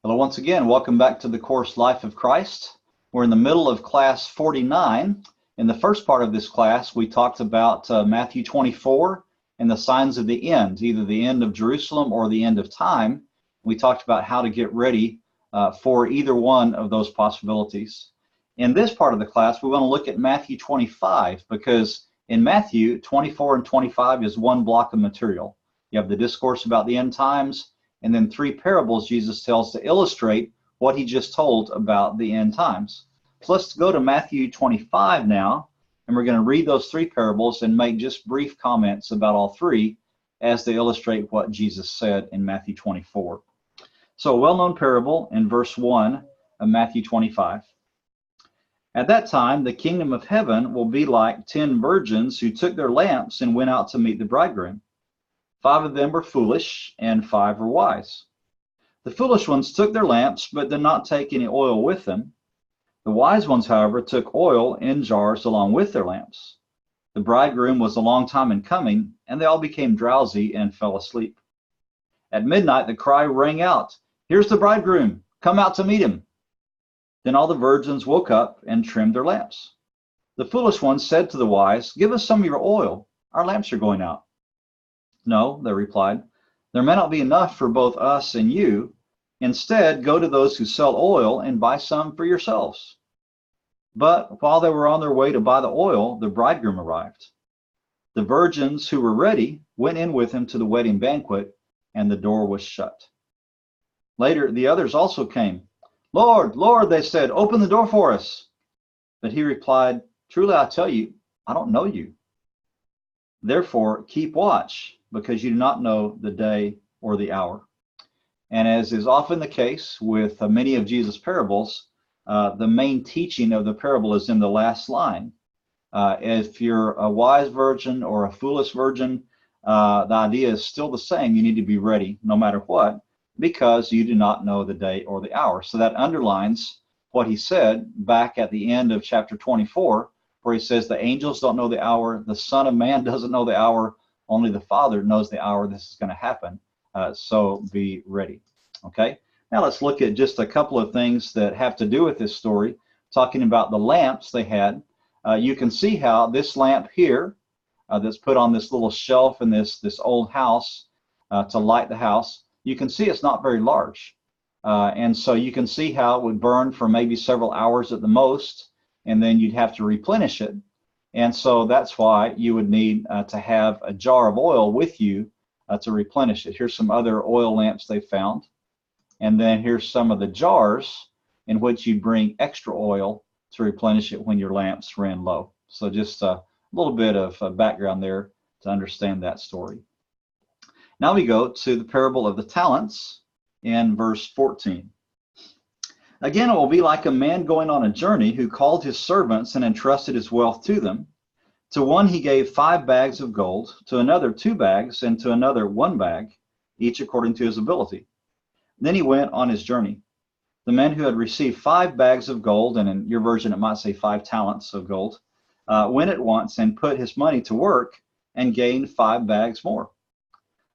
Hello, once again. Welcome back to the course Life of Christ. We're in the middle of class 49. In the first part of this class, we talked about Matthew 24 and the signs of the end, either the end of Jerusalem or the end of time. We talked about how to get ready for either one of those possibilities. In this part of the class, we want to look at Matthew 25 because in Matthew, 24 and 25 is one block of material. You have the discourse about the end times, and then three parables Jesus tells to illustrate what he just told about the end times. So let's go to Matthew 25 now, and we're going to read those three parables and make just brief comments about all three as they illustrate what Jesus said in Matthew 24. So a well-known parable in verse 1 of Matthew 25. At that time, the kingdom of heaven will be like 10 virgins who took their lamps and went out to meet the bridegroom. 5 of them were foolish, and 5 were wise. The foolish ones took their lamps, but did not take any oil with them. The wise ones, however, took oil in jars along with their lamps. The bridegroom was a long time in coming, and they all became drowsy and fell asleep. At midnight, the cry rang out, "Here's the bridegroom! Come out to meet him!" Then all the virgins woke up and trimmed their lamps. The foolish ones said to the wise, "Give us some of your oil. Our lamps are going out." "No," they replied, "there may not be enough for both us and you. Instead, go to those who sell oil and buy some for yourselves." But while they were on their way to buy the oil, the bridegroom arrived. The virgins who were ready went in with him to the wedding banquet, and the door was shut. Later, the others also came. "Lord, Lord," they said, "open the door for us." But he replied, "Truly I tell you, I don't know you. Therefore, keep watch, because you do not know the day or the hour." And as is often the case with many of Jesus' parables, the main teaching of the parable is in the last line. If you're a wise virgin or a foolish virgin, the idea is still the same. You need to be ready no matter what, because you do not know the day or the hour. So that underlines what he said back at the end of chapter 24, where he says the angels don't know the hour, the Son of Man doesn't know the hour, only the Father knows the hour this is going to happen. So be ready. Okay, now let's look at just a couple of things that have to do with this story, talking about the lamps they had. You can see how this lamp here that's put on this little shelf in this old house to light the house, you can see it's not very large. And so you can see how it would burn for maybe several hours at the most, and then you'd have to replenish it. And so that's why you would need to have a jar of oil with you to replenish it. Here's some other oil lamps they found. And then here's some of the jars in which you bring extra oil to replenish it when your lamps ran low. So just a little bit of background there to understand that story. Now we go to the parable of the talents in verse 14. "Again, it will be like a man going on a journey who called his servants and entrusted his wealth to them. To one he gave 5 bags of gold, to another 2 bags, and to another 1 bag, each according to his ability. Then he went on his journey. The man who had received 5 bags of gold," and in your version it might say 5 talents of gold, "went at once and put his money to work and gained 5 bags more.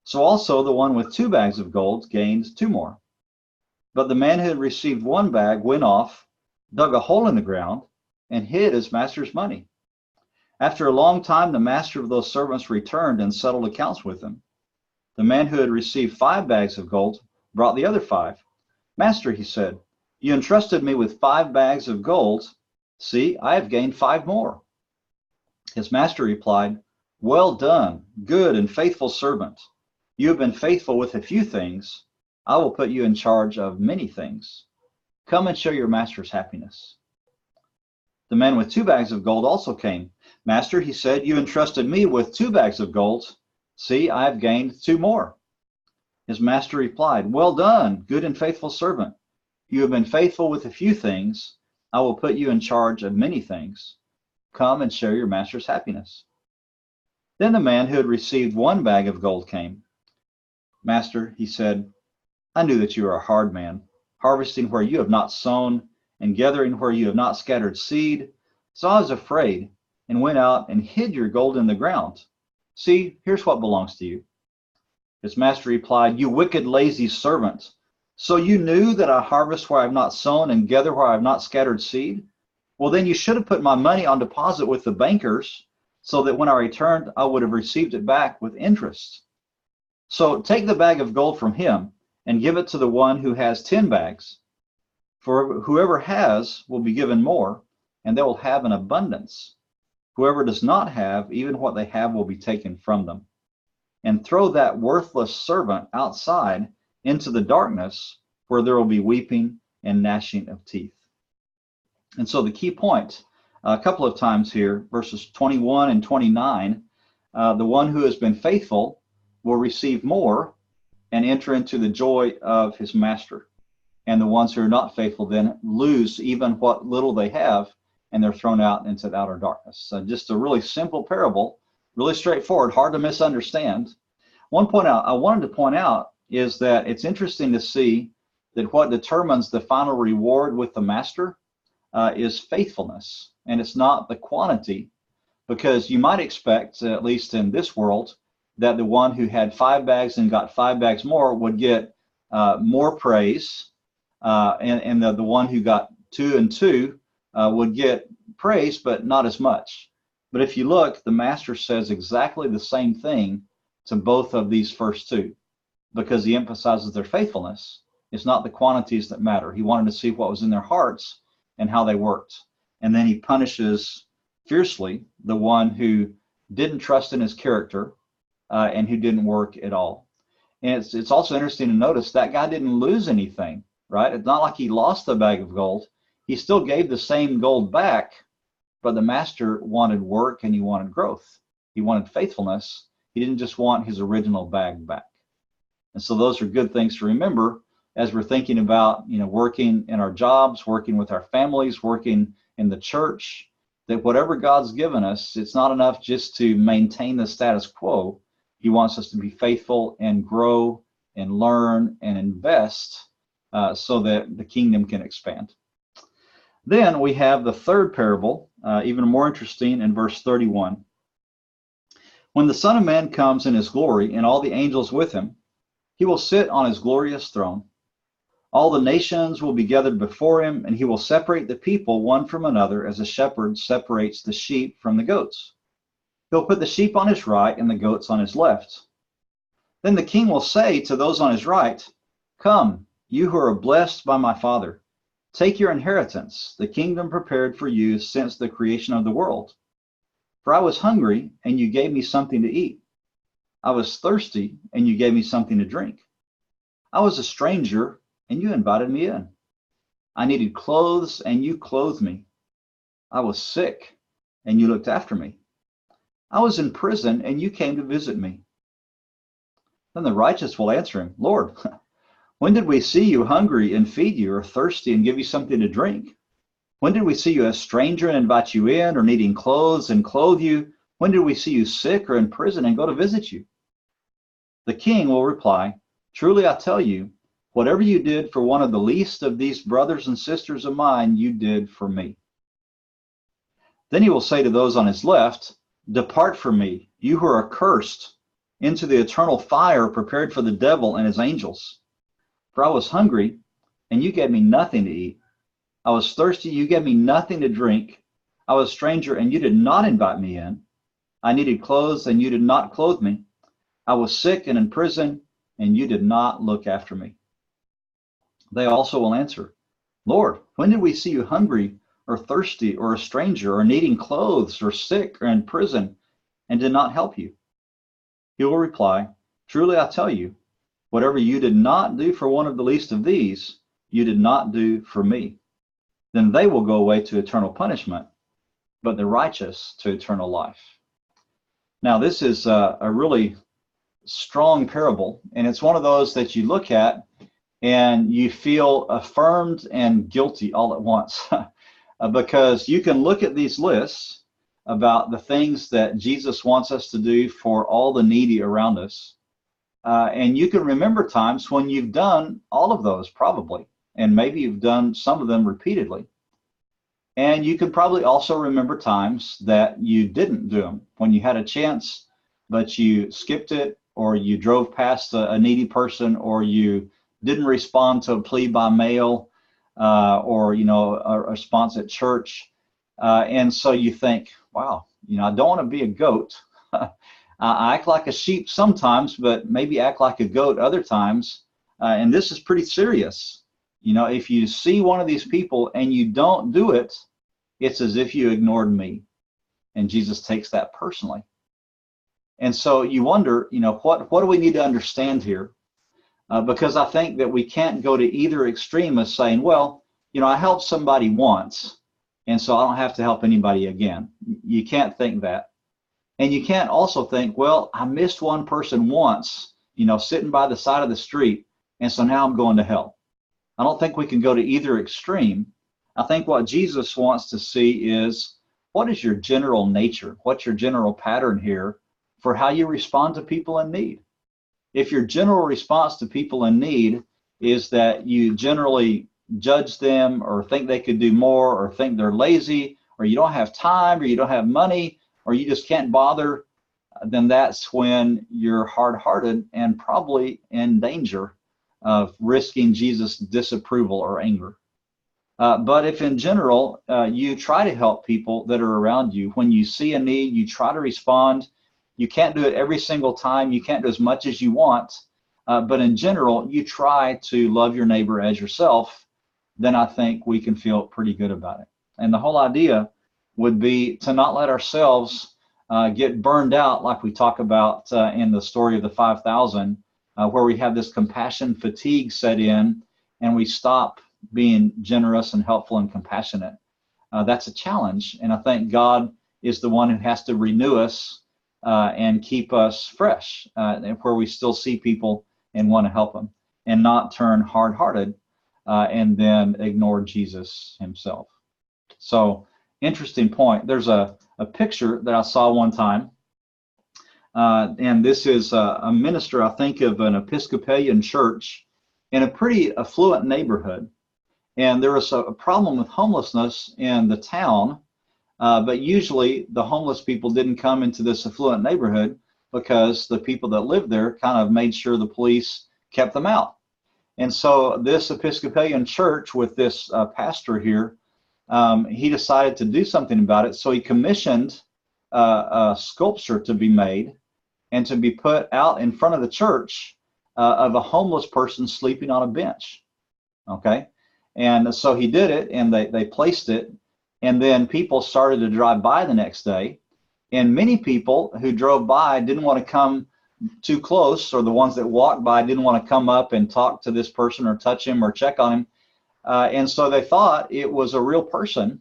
So also the one with 2 bags of gold gained 2 more. But the man who had received 1 bag went off, dug a hole in the ground, and hid his master's money. After a long time, the master of those servants returned and settled accounts with them. The man who had received 5 bags of gold brought the other 5. 'Master,' he said, 'you entrusted me with 5 bags of gold. See, I have gained 5 more.' His master replied, 'Well done, good and faithful servant. You have been faithful with a few things. I will put you in charge of many things. Come and show your master's happiness.' The man with 2 bags of gold also came. 'Master,' he said, 'you entrusted me with 2 bags of gold. See, I have gained 2 more.' His master replied, 'Well done, good and faithful servant. You have been faithful with a few things. I will put you in charge of many things. Come and share your master's happiness.' Then the man who had received 1 bag of gold came. 'Master,' he said, 'I knew that you are a hard man, harvesting where you have not sown and gathering where you have not scattered seed. So I was afraid and went out and hid your gold in the ground. See, here's what belongs to you.' His master replied, 'You wicked, lazy servant. So you knew that I harvest where I have not sown and gather where I have not scattered seed? Well, then you should have put my money on deposit with the bankers, so that when I returned, I would have received it back with interest. So take the bag of gold from him and give it to the one who has 10 bags. For whoever has will be given more, and they will have an abundance. Whoever does not have, even what they have will be taken from them. And throw that worthless servant outside into the darkness, where there will be weeping and gnashing of teeth. And so the key point, a couple of times here, verses 21 and 29, the one who has been faithful will receive more and enter into the joy of his master. And the ones who are not faithful then lose even what little they have, and they're thrown out into the outer darkness. So just a really simple parable, really straightforward, hard to misunderstand. One point I wanted to point out is that it's interesting to see that what determines the final reward with the master is faithfulness, and it's not the quantity, because you might expect, at least in this world, that the one who had 5 bags and got 5 bags more would get more praise, and the one who got 2 and 2 would get praise, but not as much. But if you look, the master says exactly the same thing to both of these first two, because he emphasizes their faithfulness. It's not the quantities that matter. He wanted to see what was in their hearts and how they worked. And then he punishes fiercely the one who didn't trust in his character and who didn't work at all. And it's also interesting to notice that guy didn't lose anything, right? It's not like he lost the bag of gold. He still gave the same gold back, but the master wanted work and he wanted growth. He wanted faithfulness. He didn't just want his original bag back. And so those are good things to remember as we're thinking about, working in our jobs, working with our families, working in the church, that whatever God's given us, it's not enough just to maintain the status quo. He wants us to be faithful and grow and learn and invest so that the kingdom can expand. Then we have the third parable, even more interesting, in verse 31. When the Son of Man comes in his glory and all the angels with him, he will sit on his glorious throne. All the nations will be gathered before him, and he will separate the people one from another as a shepherd separates the sheep from the goats. He'll put the sheep on his right and the goats on his left. Then the king will say to those on his right, "Come, you who are blessed by my Father. Take your inheritance, the kingdom prepared for you since the creation of the world. For I was hungry, and you gave me something to eat. I was thirsty, and you gave me something to drink. I was a stranger, and you invited me in. I needed clothes, and you clothed me. I was sick, and you looked after me. I was in prison, and you came to visit me." Then the righteous will answer him, "Lord, when did we see you hungry and feed you, or thirsty and give you something to drink? When did we see you a stranger and invite you in, or needing clothes and clothe you? When did we see you sick or in prison and go to visit you?" The king will reply, "Truly I tell you, whatever you did for one of the least of these brothers and sisters of mine, you did for me." Then he will say to those on his left, "Depart from me, you who are cursed, into the eternal fire prepared for the devil and his angels. For I was hungry, and you gave me nothing to eat. I was thirsty, you gave me nothing to drink. I was a stranger, and you did not invite me in. I needed clothes, and you did not clothe me. I was sick and in prison, and you did not look after me." They also will answer, "Lord, when did we see you hungry or thirsty or a stranger or needing clothes or sick or in prison and did not help you?" He will reply, "Truly I tell you, whatever you did not do for one of the least of these, you did not do for me." Then they will go away to eternal punishment, but the righteous to eternal life. Now, this is a really strong parable, and it's one of those that you look at and you feel affirmed and guilty all at once because you can look at these lists about the things that Jesus wants us to do for all the needy around us, and you can remember times when you've done all of those probably, and maybe you've done some of them repeatedly. And you can probably also remember times that you didn't do them, when you had a chance but you skipped it, or you drove past a needy person, or you didn't respond to a plea by mail or, a response at church. And so you think, wow, I don't want to be a goat. I act like a sheep sometimes, but maybe act like a goat other times. And this is pretty serious. If you see one of these people and you don't do it, it's as if you ignored me. And Jesus takes that personally. And so you wonder, what do we need to understand here? Because I think that we can't go to either extreme of saying, well, I helped somebody once, and so I don't have to help anybody again. You can't think that. And you can't also think, well, I missed one person once, sitting by the side of the street, and so now I'm going to hell. I don't think we can go to either extreme. I think what Jesus wants to see is, what is your general nature? What's your general pattern here for how you respond to people in need? If your general response to people in need is that you generally judge them or think they could do more or think they're lazy or you don't have time or you don't have money or you just can't bother, then that's when you're hard-hearted and probably in danger of risking Jesus' disapproval or anger. But if in general you try to help people that are around you, when you see a need, you try to respond. You can't do it every single time. You can't do as much as you want. But in general, you try to love your neighbor as yourself, then I think we can feel pretty good about it. And the whole idea would be to not let ourselves get burned out like we talk about in the story of the 5,000, where we have this compassion fatigue set in and we stop being generous and helpful and compassionate. That's a challenge. And I think God is the one who has to renew us and keep us fresh, where we still see people and want to help them and not turn hard-hearted and then ignore Jesus himself. So, interesting point. There's a picture that I saw one time, and this is a minister, I think, of an Episcopalian church in a pretty affluent neighborhood. And there was a problem with homelessness in the town, but usually the homeless people didn't come into this affluent neighborhood because the people that lived there kind of made sure the police kept them out. And so this Episcopalian church with this pastor here, he decided to do something about it. So he commissioned a sculpture to be made and to be put out in front of the church of a homeless person sleeping on a bench. Okay? And so he did it, and they placed it, and then people started to drive by the next day. And many people who drove by didn't want to come too close, or the ones that walked by didn't want to come up and talk to this person or touch him or check on him. And so they thought it was a real person,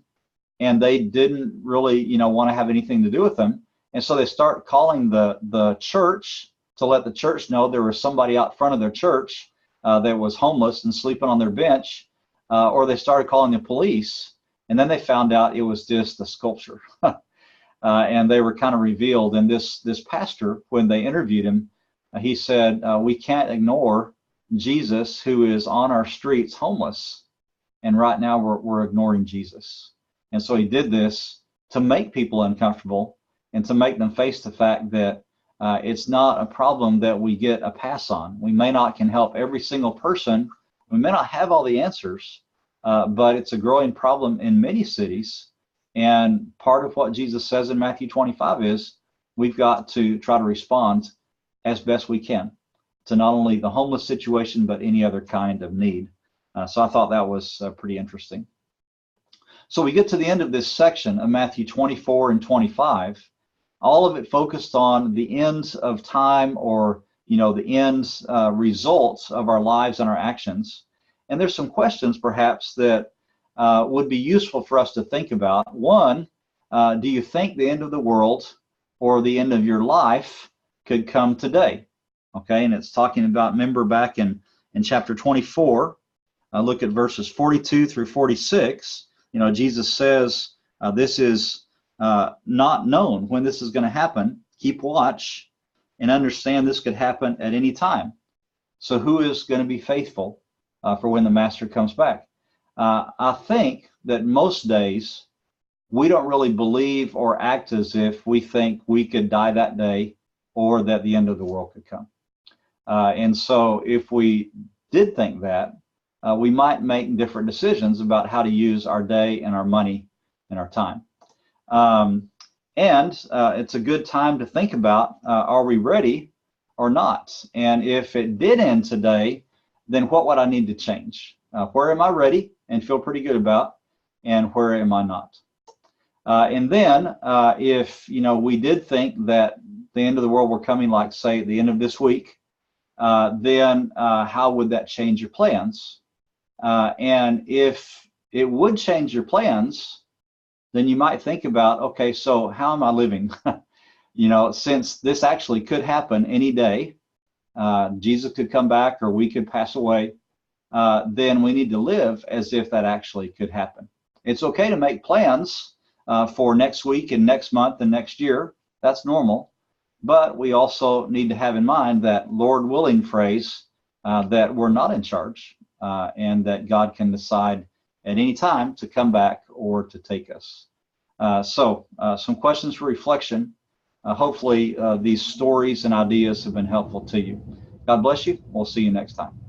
and they didn't really, want to have anything to do with them. And so they start calling the church to let the church know there was somebody out front of their church that was homeless and sleeping on their bench, or they started calling the police. And then they found out it was just a sculpture. And they were kind of revealed. And this pastor, when they interviewed him, he said, we can't ignore Jesus, who is on our streets homeless. And right now we're ignoring Jesus. And so he did this to make people uncomfortable and to make them face the fact that it's not a problem that we get a pass on. We may not can help every single person. We may not have all the answers, but it's a growing problem in many cities. And part of what Jesus says in Matthew 25 is we've got to try to respond as best we can to not only the homeless situation, but any other kind of need. So I thought that was pretty interesting. So we get to the end of this section of Matthew 24 and 25. All of it focused on the ends of time, or the ends results of our lives and our actions. And there's some questions perhaps that would be useful for us to think about. One, do you think the end of the world or the end of your life could come today? Okay, and it's talking about, remember back in chapter 24, look at verses 42 through 46. Jesus says this is not known when this is going to happen. Keep watch and understand this could happen at any time. So who is going to be faithful for when the master comes back? I think that most days we don't really believe or act as if we think we could die that day or that the end of the world could come. And so if we did think that, we might make different decisions about how to use our day and our money and our time. And it's a good time to think about, are we ready or not? And if it did end today, then what would I need to change? Where am I ready and feel pretty good about, and where am I not? And then if we did think that the end of the world were coming, like say at the end of this week, then how would that change your plans? And if it would change your plans, then you might think about, okay, so how am I living? Since this actually could happen any day, Jesus could come back or we could pass away, then we need to live as if that actually could happen. It's okay to make plans for next week and next month and next year. That's normal. But we also need to have in mind that Lord willing phrase, that we're not in charge, and that God can decide at any time to come back or to take us. So some questions for reflection. Hopefully these stories and ideas have been helpful to you. God bless you. We'll see you next time.